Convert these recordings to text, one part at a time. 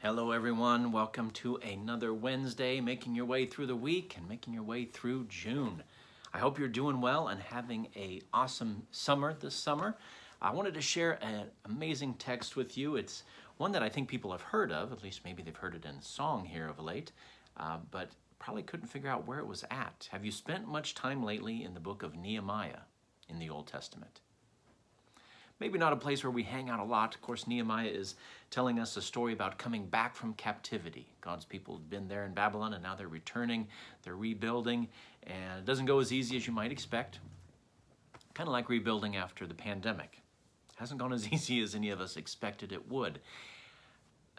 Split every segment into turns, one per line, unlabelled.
Hello everyone, welcome to another Wednesday, making your way through the week and making your way through June. I hope you're doing well and having an awesome summer this summer. I wanted to share an amazing text with you. It's one that I think people have heard of, at least maybe they've heard it in song here of late, but probably couldn't figure out where it was at. Have you spent much time lately in the book of Nehemiah in the Old Testament? Maybe not a place where we hang out a lot. Of course, Nehemiah is telling us a story about coming back from captivity. God's people have been there in Babylon and now they're returning, they're rebuilding, and it doesn't go as easy as you might expect. Kind of like rebuilding after the pandemic. It hasn't gone as easy as any of us expected it would.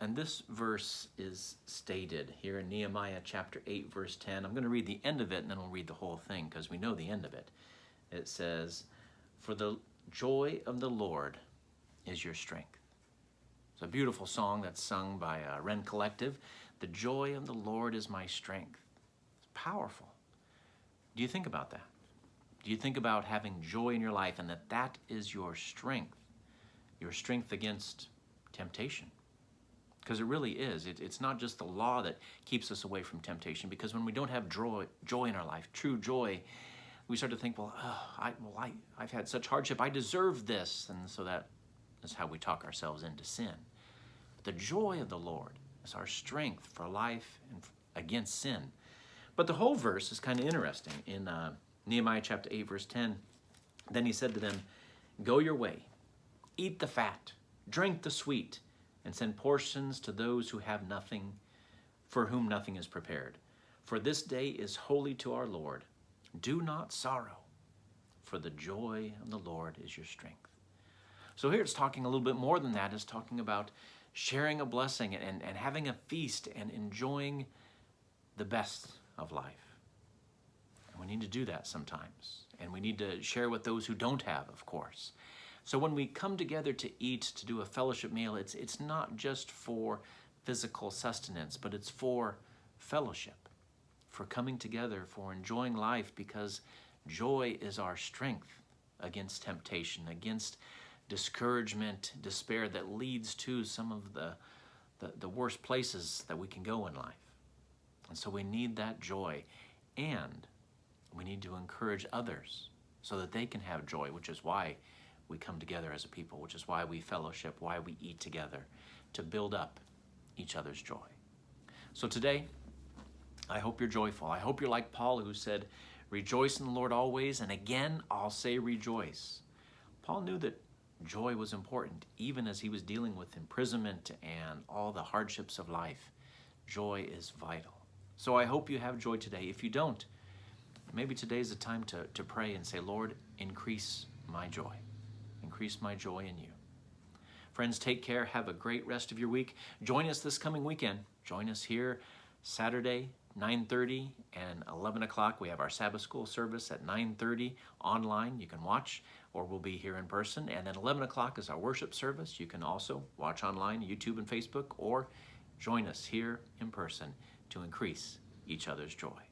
And this verse is stated here in Nehemiah chapter 8, verse 10. I'm going to read the end of it and then we'll read the whole thing because we know the end of it. It says, "For the joy of the Lord is your strength." It's a beautiful song that's sung by Wren Collective. The joy of the Lord is my strength. It's powerful. Do you think about that? Do you think about having joy in your life and that is your strength against temptation? Because it really is. It's not just the law that keeps us away from temptation, because when we don't have joy in our life, true joy, we start to think, I've had such hardship, I deserve this. And so that is how we talk ourselves into sin. But the joy of the Lord is our strength for life and against sin. But the whole verse is kind of interesting. In Nehemiah chapter 8, verse 10, "Then he said to them, 'Go your way, eat the fat, drink the sweet, and send portions to those who have nothing, for whom nothing is prepared. For this day is holy to our Lord. Do not sorrow, for the joy of the Lord is your strength.'" So here it's talking a little bit more than that. It's talking about sharing a blessing and having a feast and enjoying the best of life. And we need to do that sometimes. And we need to share with those who don't have, of course. So when we come together to eat, to do a fellowship meal, it's not just for physical sustenance, but it's for fellowship, for coming together, for enjoying life, because joy is our strength against temptation, against discouragement, despair that leads to some of the worst places that we can go in life. And so we need that joy, and we need to encourage others so that they can have joy, which is why we come together as a people, which is why we fellowship, why we eat together, to build up each other's joy. So today, I hope you're joyful. I hope you're like Paul, who said, "Rejoice in the Lord always, and again I'll say rejoice." Paul knew that joy was important, even as he was dealing with imprisonment and all the hardships of life. Joy is vital. So I hope you have joy today. If you don't, maybe today is the time to pray and say, "Lord, increase my joy. Increase my joy in you." Friends, take care. Have a great rest of your week. Join us this coming weekend. Join us here Saturday, 9:30 and 11 o'clock. We have our Sabbath school service at 9:30 online. You can watch, or we'll be here in person. And then 11 o'clock is our worship service. You can also watch online, YouTube and Facebook, or join us here in person to increase each other's joy.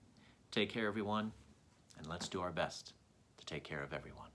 Take care, everyone, and let's do our best to take care of everyone.